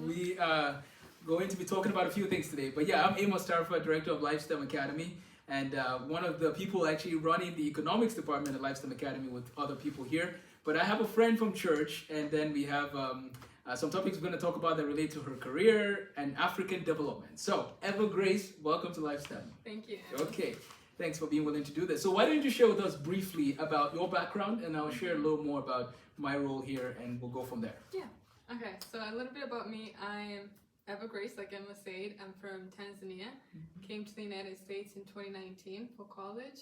We are going to be talking about a few things today. But yeah, I'm Amos, Tarfa, Director of LifeSTEM Academy, and one of the people actually running the economics department at LifeSTEM Academy with other people here. But I have a friend from church, and then we have some topics we're going to talk about that relate to her career and African development. So, Evergrace, welcome to LifeSTEM. Thank you. Okay. Thanks for being willing to do this. So why don't you share with us briefly about your background, and I'll share a little more about my role here, and we'll go from there. Yeah. Okay. So a little bit about me. I am Evergrace, like Emma said. I'm from Tanzania. Came to the United States in 2019 for college,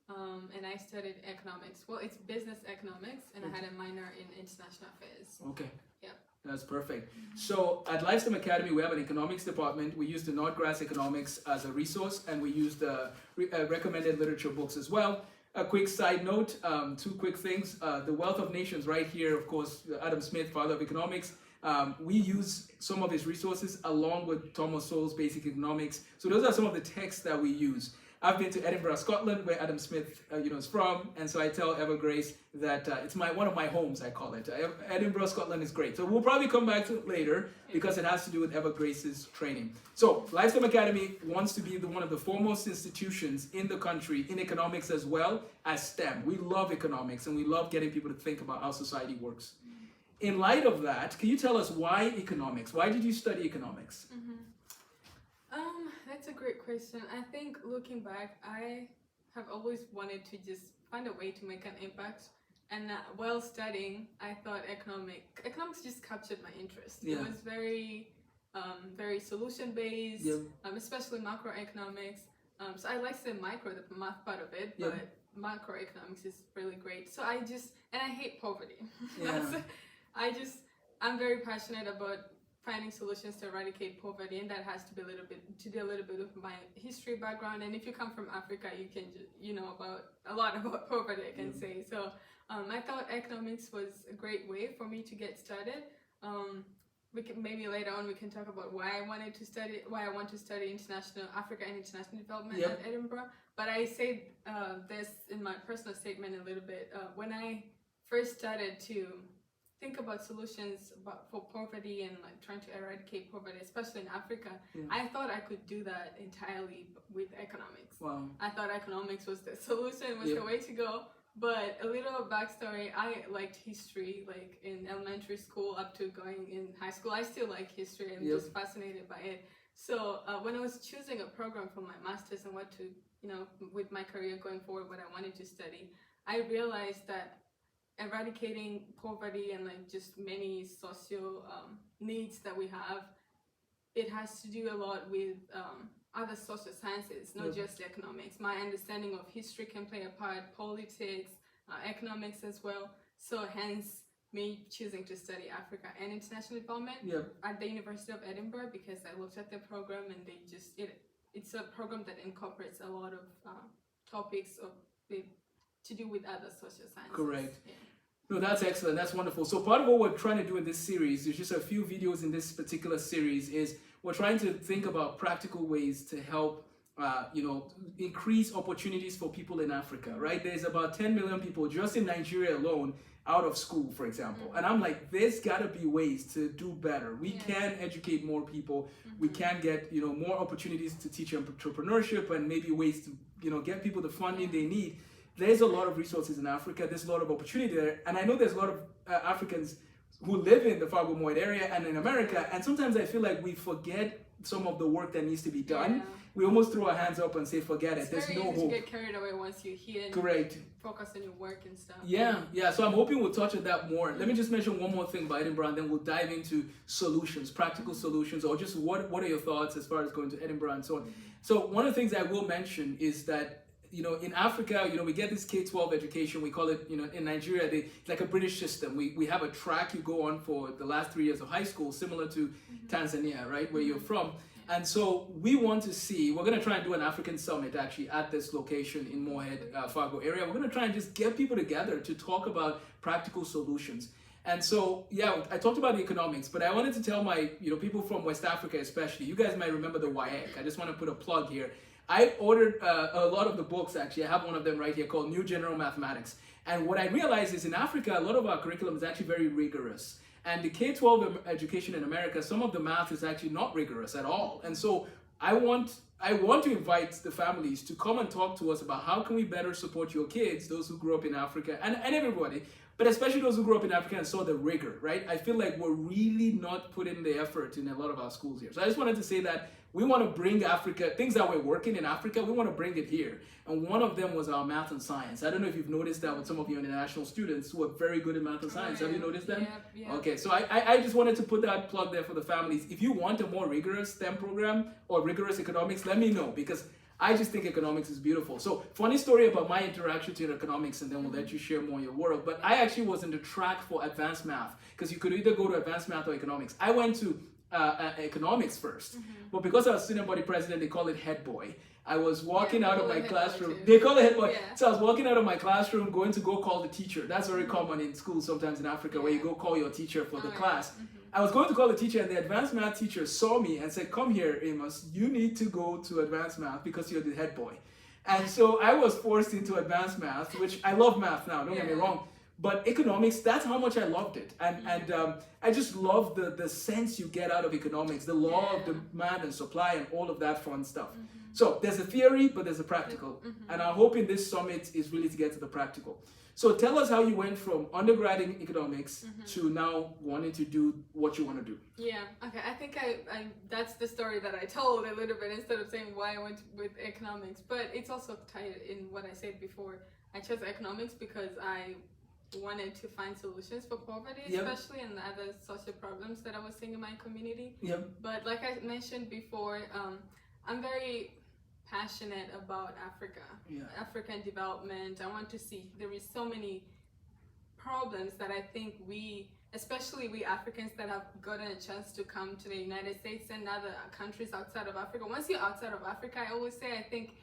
and I studied economics. Well, it's business economics, and I had a minor in international affairs. Okay. Yep. That's perfect. So at LifeSTEM Academy, we have an economics department. We use the Nordgrass Economics as a resource, and we use the recommended literature books as well. A quick side note, two quick things. The Wealth of Nations right here, of course, Adam Smith, father of economics. We use some of his resources along with Thomas Sowell's Basic Economics. So those are some of the texts that we use. I've been to Edinburgh, Scotland, where Adam Smith, is from, and so I tell Evergrace that it's one of my homes. I call it Edinburgh, Scotland is great. So we'll probably come back to it later because it has to do with Evergrace's training. So LifeSTEM Academy wants to be one of the foremost institutions in the country in economics as well as STEM. We love economics, and we love getting people to think about how society works. In light of that, can you tell us why economics? Why did you study economics? That's a great question. I think looking back, I have always wanted to just find a way to make an impact. And while studying, I thought economics just captured my interest. Yeah. It was very solution-based, especially macroeconomics. So I like the math part of it, but macroeconomics is really great. So I hate poverty. Yeah. I'm very passionate about finding solutions to eradicate poverty, and that has to be a little bit of my history background. And if you come from Africa, you can about a lot about poverty, I can say. So I thought economics was a great way for me to get started. Maybe later on we can talk about why I want to study international Africa and international development at Edinburgh. But I said this in my personal statement a little bit. When I first started to think about solutions for poverty and trying to eradicate poverty, especially in Africa, I thought I could do that entirely with economics. Wow. I thought economics was the solution, was the way to go. But a little backstory, I liked history, like in elementary school up to going in high school. I still like history. I'm just fascinated by it. So when I was choosing a program for my master's and what to, with my career going forward, what I wanted to study, I realized that eradicating poverty and just many social needs that we have, it has to do a lot with other social sciences, not just economics. My understanding of history can play a part, politics, economics as well. So hence me choosing to study Africa and international development at the University of Edinburgh, because I looked at the program and it's a program that incorporates a lot of topics to do with other social sciences. Correct. Yeah. No, that's excellent. That's wonderful. So part of what we're trying to do in this series, there's just a few videos in this particular series, is we're trying to think about practical ways to help, increase opportunities for people in Africa, right? There's about 10 million people just in Nigeria alone out of school, for example. And I'm like, there's got to be ways to do better. We can educate more people. We can get, more opportunities to teach entrepreneurship and maybe ways to, get people the funding they need. There's a lot of resources in Africa. There's a lot of opportunity there. And I know there's a lot of Africans who live in the Fargo-Moorhead area and in America. And sometimes I feel like we forget some of the work that needs to be done. Yeah. We almost throw our hands up and say, forget it. There's no hope. It's very easy to get carried away once you're here and Correct. focus on your work and stuff. Yeah. So I'm hoping we'll touch on that more. Let me just mention one more thing about Edinburgh, and then we'll dive into solutions, practical solutions, or just what are your thoughts as far as going to Edinburgh and so on. So one of the things I will mention is that in Africa, we get this K-12 education. We call it, in Nigeria, it's like a British system. We have a track you go on for the last 3 years of high school, similar to Tanzania, right, where you're from. And so we want to see, we're going to try and do an African summit actually at this location in Moorhead, Fargo area. We're going to try and just get people together to talk about practical solutions. And so, I talked about the economics, but I wanted to tell my, people from West Africa especially, you guys might remember the WAEC. I just want to put a plug here. I ordered a lot of the books, actually. I have one of them right here called New General Mathematics. And what I realized is in Africa, a lot of our curriculum is actually very rigorous. And the K-12 education in America, some of the math is actually not rigorous at all. And so I want to invite the families to come and talk to us about how can we better support your kids, those who grew up in Africa, and everybody, but especially those who grew up in Africa and saw the rigor, right? I feel like we're really not putting the effort in a lot of our schools here. So I just wanted to say that we want to bring Africa, things that we're working in Africa, we want to bring it here. And one of them was our math and science. I don't know if you've noticed that with some of your international students who are very good in math and science. Have you noticed that? Yeah. Okay, so I just wanted to put that plug there for the families. If you want a more rigorous STEM program or rigorous economics, let me know, because I just think economics is beautiful. So funny story about my interaction to economics, and then we'll let you share more in your world. But I actually was in the track for advanced math, because you could either go to advanced math or economics. I went to economics first, but because I was student body president, they call it head boy. I was walking out of my classroom. They call it head boy. Yeah. So I was walking out of my classroom, going to go call the teacher. That's very common in schools sometimes in Africa, where you go call your teacher for the class. I was going to call the teacher, and the advanced math teacher saw me and said, "Come here, Amos, you need to go to advanced math because you're the head boy." And so I was forced into advanced math, which I love math now, don't get me wrong. But economics, that's how much I loved it. And I just love the sense you get out of economics, the law of demand and supply and all of that fun stuff. So there's a theory, but there's a practical. And our hope in this summit is really to get to the practical. So tell us how you went from undergrad in economics to now wanting to do what you want to do. Yeah, okay. I think I that's the story that I told a little bit instead of saying why I went with economics. But it's also tied in what I said before. I chose economics because I wanted to find solutions for poverty, especially and other social problems that I was seeing in my community. But like I mentioned before, I'm very passionate about Africa, African development. I want to see there is so many problems that I think especially we Africans that have gotten a chance to come to the United States and other countries outside of Africa. Once you're outside of Africa, I always say, I think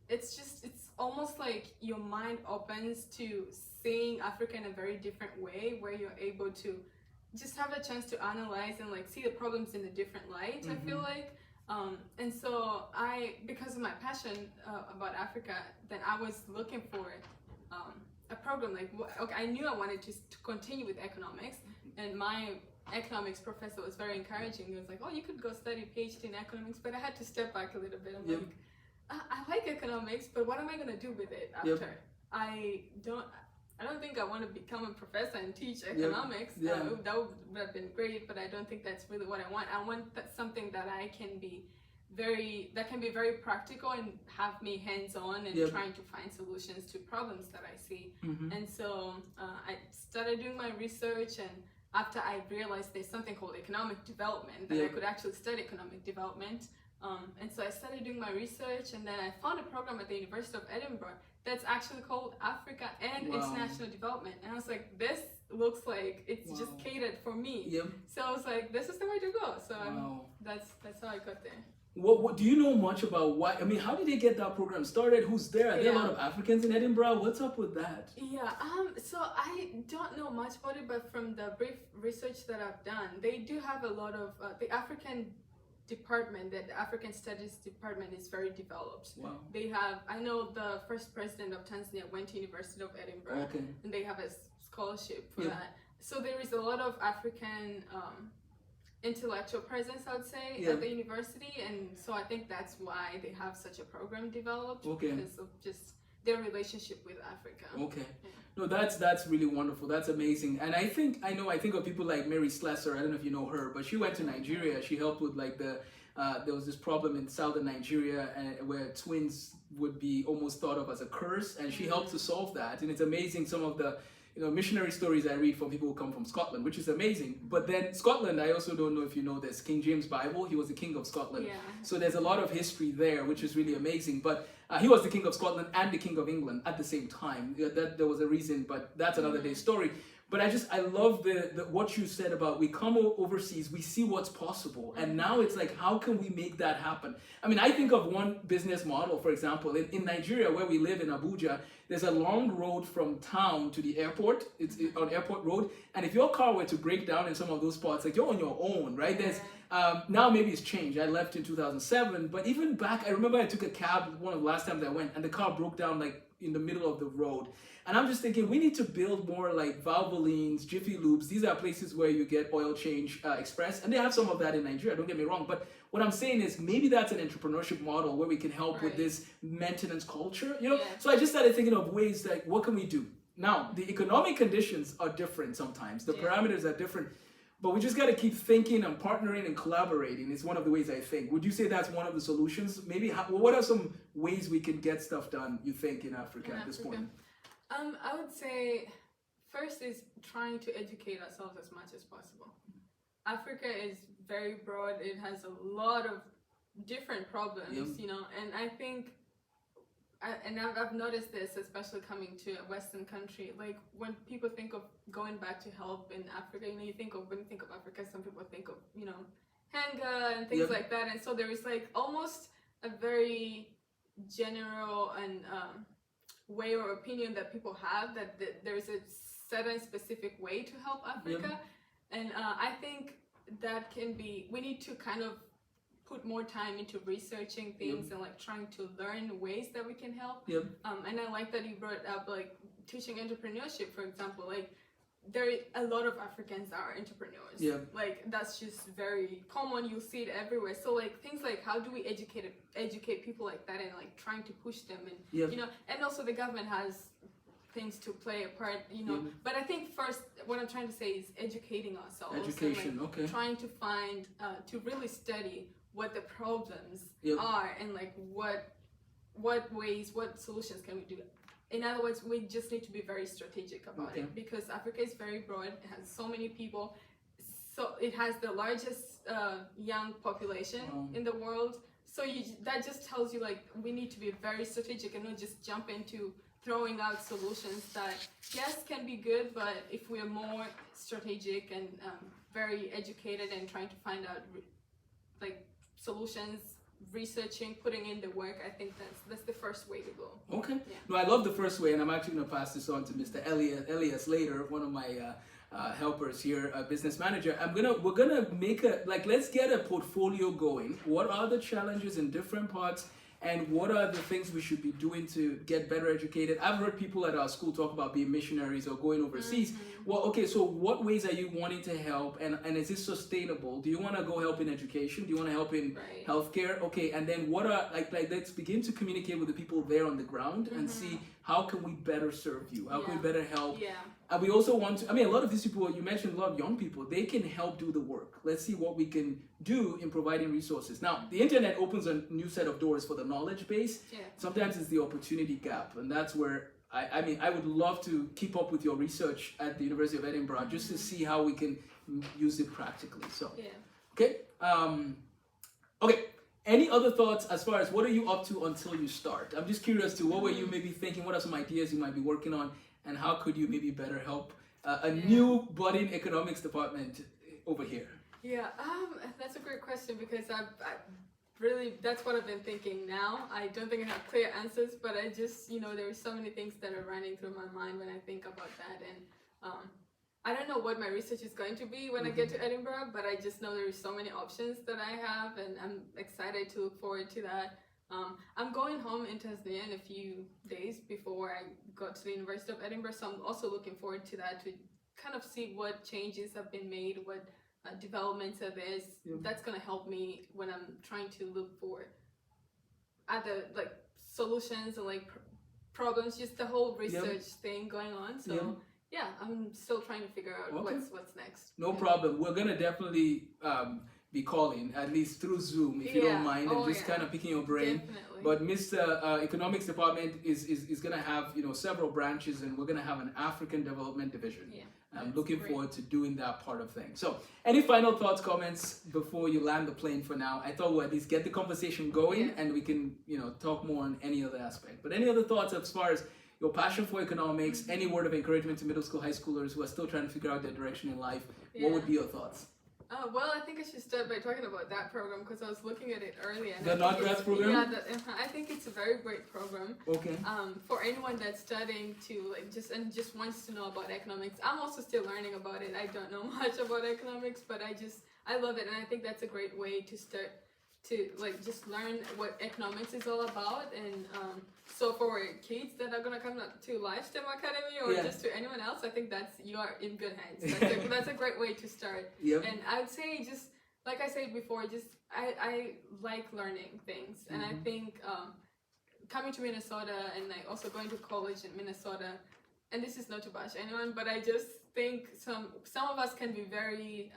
it's almost like your mind opens to seeing Africa in a very different way, where you're able to just have a chance to analyze and like see the problems in a different light. I feel like. And so because of my passion about Africa, then I was looking for a program like, okay, I knew I wanted to continue with economics, and my economics professor was very encouraging. He was like, "Oh, you could go study PhD in economics," but I had to step back a little bit. I'm like, I like economics, but what am I gonna do with it after? I don't think I want to become a professor and teach economics. That would have been great, but I don't think that's really what I want. I want something that can be very practical and have me hands-on and trying to find solutions to problems that I see. And so I started doing my research, and after I realized there's something called economic development, that I could actually study economic development. And so I started doing my research, and then I found a program at the University of Edinburgh that's actually called Africa and International Development. And I was like, this looks like it's just catered for me. So I was like, this is the way to go. So that's how I got there. What do you know much about why? I mean, how did they get that program started? Who's there? Are there a lot of Africans in Edinburgh? What's up with that? So I don't know much about it, but from the brief research that I've done, they do have a lot of the African department, the African Studies department is very developed. They have, I know the first president of Tanzania went to University of Edinburgh, and they have a scholarship for that. So there is a lot of African intellectual presence, I would say, at the university, and so I think that's why they have such a program developed, because of just their relationship with Africa. No, that's really wonderful. That's amazing. And I think of people like Mary Slessor. I don't know if you know her, but she went to Nigeria. She helped with like there was this problem in southern Nigeria where twins would be almost thought of as a curse, and she helped to solve that. And it's amazing, some of the missionary stories I read from people who come from Scotland, which is amazing. But then Scotland, I also don't know if you know this, King James Bible, he was the king of Scotland. So there's a lot of history there, which is really amazing. But he was the king of Scotland and the king of England at the same time. That there was a reason, but that's another day's story. But I love the what you said about we come overseas, we see what's possible. And now it's like, how can we make that happen? I mean, I think of one business model, for example, in Nigeria, where we live in Abuja, there's a long road from town to the airport. It's on Airport Road. And if your car were to break down in some of those spots, like you're on your own, right? There's now maybe it's changed. I left in 2007, but even back, I remember I took a cab one of the last times I went, and the car broke down like in the middle of the road. And I'm just thinking we need to build more like Valvolines, Jiffy Lubes. These are places where you get oil change express, and they have some of that in Nigeria, don't get me wrong. But what I'm saying is maybe that's an entrepreneurship model where we can help with this maintenance culture, you know? So I just started thinking of ways like, what can we do? Now, the economic conditions are different sometimes. The parameters are different. But we just got to keep thinking and partnering and collaborating. It's one of the ways I think. Would you say that's one of the solutions? Maybe, what are some ways we can get stuff done, you think, in Africa at this point? I would say first is trying to educate ourselves as much as possible. Africa is very broad. It has a lot of different problems, you know, and I think, and I've noticed this, especially coming to a Western country, like when people think of going back to help in Africa, you know, when you think of Africa, some people think of, you know, hunger and things like that. And so there is like almost a very general and way or opinion that people have that there is a certain specific way to help Africa. And I think that can be, we need to kind of put more time into researching things and like trying to learn ways that we can help. And I like that you brought up like teaching entrepreneurship, for example. Like there a lot of Africans are entrepreneurs. Like that's just very common. You'll see it everywhere. So like things like how do we educate people like that and like trying to push them and you know, and also the government has things to play a part, you know. But I think first what I'm trying to say is educating ourselves. Education, and, like, trying to find to really study what the problems are and like what ways, what solutions can we do. In other words, we just need to be very strategic about it because Africa is very broad. It has so many people. So it has the largest young population in the world. So that just tells you like we need to be very strategic and not just jump into throwing out solutions that yes can be good, but if we are more strategic and very educated and trying to find out like solutions, researching, putting in the work, I think that's the first way to go. No, I love the first way, and I'm actually going to pass this on to Mr. Elias later, one of my helpers here, a business manager. We're gonna make let's get a portfolio going. What are the challenges in different parts? And what are the things we should be doing to get better educated? I've heard people at our school talk about being missionaries or going overseas. Well, okay, so what ways are you wanting to help? And is this sustainable? Do you want to go help in education? Do you want to help in healthcare? Okay, and then what are, let's begin to communicate with the people there on the ground and see how can we better serve you? How can we better help? And we also want to, a lot of these people, you mentioned a lot of young people, they can help do the work. Let's see what we can do in providing resources. Now, the internet opens a new set of doors for the knowledge base. Sometimes it's the opportunity gap, and that's where I would love to keep up with your research at the University of Edinburgh just to see how we can use it practically. So, okay. Okay. Any other thoughts as far as what are you up to until you start? I'm just curious to what were you maybe thinking? What are some ideas you might be working on? And how could you maybe better help a new budding economics department over here? That's a great question because I really, that's what I've been thinking now. I don't think I have clear answers, but I just, there are so many things that are running through my mind when I think about that. And I don't know what my research is going to be when I get to Edinburgh, but I just know there are so many options that I have, and I'm excited to look forward to that. I'm going home in Tanzania in a few days before I go to the University of Edinburgh, so I'm also looking forward to that, to kind of see what changes have been made, what developments are there. That's going to help me when I'm trying to look for other solutions and problems, just the whole research thing going on. So I'm still trying to figure out what's next. No problem. We're going to definitely be calling, at least through Zoom, if you don't mind, and just kind of picking your brain. Definitely. But Mr. Economics Department is going to have several branches, and we're going to have an African Development Division. I'm looking forward to doing that part of things. So, any final thoughts, comments before you land the plane for now? I thought we'll at least get the conversation going, and we can talk more on any other aspect. But any other thoughts as far as your passion for economics, any word of encouragement to middle school, high schoolers who are still trying to figure out their direction in life? What would be your thoughts? Well, I think I should start by talking about that program because I was looking at it earlier. And the non-grad program? I think it's a very great program. Okay. For anyone that's studying to just wants to know about economics. I'm also still learning about it. I don't know much about economics, but I love it, and I think that's a great way to start to like just learn what economics is all about. And so for kids that are gonna come to Lifestem Academy or just to anyone else, I think you are in good hands. That's a great way to start. Yep. And I'd say just like I said before, just I like learning things, and I think coming to Minnesota and like also going to college in Minnesota, and this is not to bash anyone, but I just think some of us can be very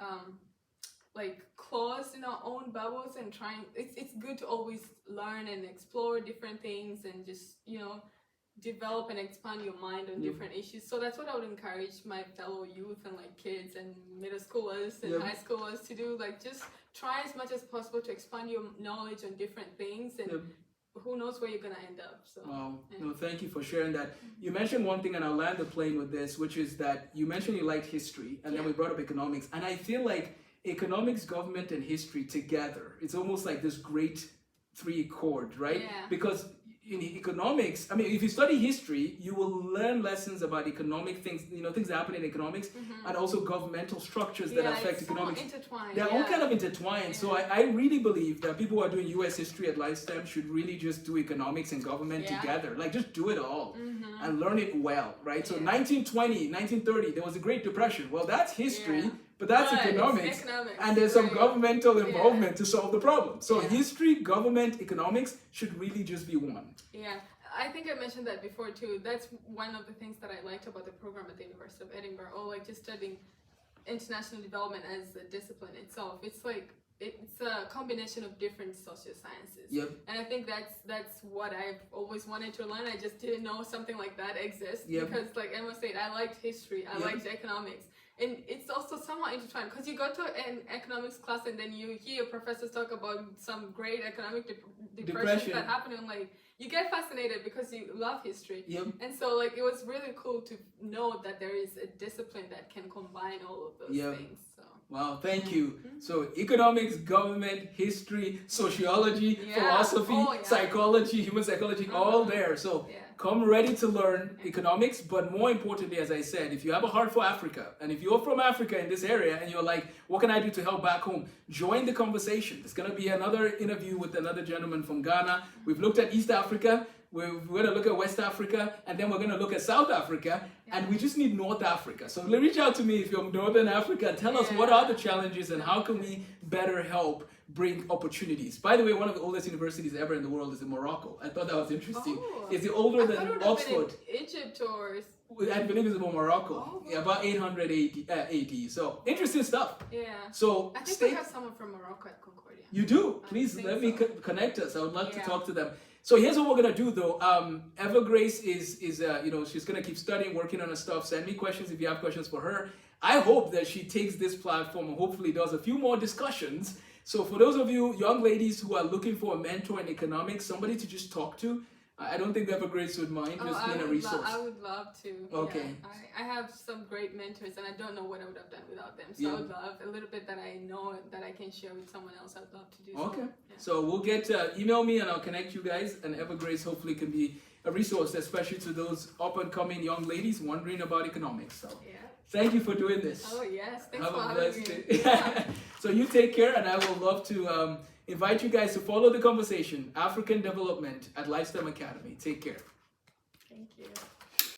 like closed in our own bubbles and trying. It's good to always learn and explore different things and just develop and expand your mind on different issues. So that's what I would encourage my fellow youth and like kids and middle schoolers and high schoolers to do. Like just try as much as possible to expand your knowledge on different things, and who knows where you're gonna end up. So no, thank you for sharing that. You mentioned one thing, and I'll land the plane with this, which is that you mentioned you liked history, and then we brought up economics, and I feel like economics, government, and history together, it's almost like this great three chord, right? Because in economics, I mean, if you study history, you will learn lessons about economic things, things that happen in economics, and also governmental structures that affect economics. They're all kind of intertwined. So I really believe that people who are doing US history at Lifestem should really just do economics and government together. Like just do it all and learn it well, right? So 1920, 1930, there was a Great Depression. Well, that's history. But that's economics, and there's some governmental involvement to solve the problem. So history, government, economics should really just be one. Yeah, I think I mentioned that before too. That's one of the things that I liked about the program at the University of Edinburgh, or like just studying international development as a discipline itself. It's like it's a combination of different social sciences. And I think that's what I've always wanted to learn. I just didn't know something like that exists because, like Amos said, I liked history, I liked economics. And it's also somewhat intertwined because you go to an economics class and then you hear professors talk about some great economic depression that happened, and like you get fascinated because you love history. And so like it was really cool to know that there is a discipline that can combine all of those things. So. Wow, thank you. So economics, government, history, sociology, philosophy, psychology, human psychology, all there. So come ready to learn economics, but more importantly, as I said, if you have a heart for Africa, and if you're from Africa in this area and you're like, what can I do to help back home? Join the conversation. There's going to be another interview with another gentleman from Ghana. We've looked at East Africa. We're going to look at West Africa, and then we're going to look at South Africa, and we just need North Africa. So reach out to me if you're from Northern Africa. Tell us what are the challenges and how can we better help bring opportunities. By the way, one of the oldest universities ever in the world is in Morocco. I thought that was interesting. It's older than Oxford. Egypt or... I believe it's about Morocco. About 800 AD. So interesting stuff. So I think we have someone from Morocco at Concordia. You do? Please let me connect us. I would love to talk to them. So here's what we're gonna do though. Evergrace is she's gonna keep studying, working on her stuff. Send me questions if you have questions for her. I hope that she takes this platform and hopefully does a few more discussions. So for those of you young ladies who are looking for a mentor in economics, somebody to just talk to, I don't think Evergrace would mind just being a resource. I would love to. Okay. I have some great mentors, and I don't know what I would have done without them. So I would love a little bit that I know that I can share with someone else. I'd love to do. Okay. So we'll get email me, and I'll connect you guys. And Evergrace hopefully can be a resource, especially to those up and coming young ladies wondering about economics. So thank you for doing this. Oh yes, thanks have for a having blessed me. day. So you take care, and I will love to invite you guys to follow the conversation, African Development at Lifestem Academy. Take care. Thank you.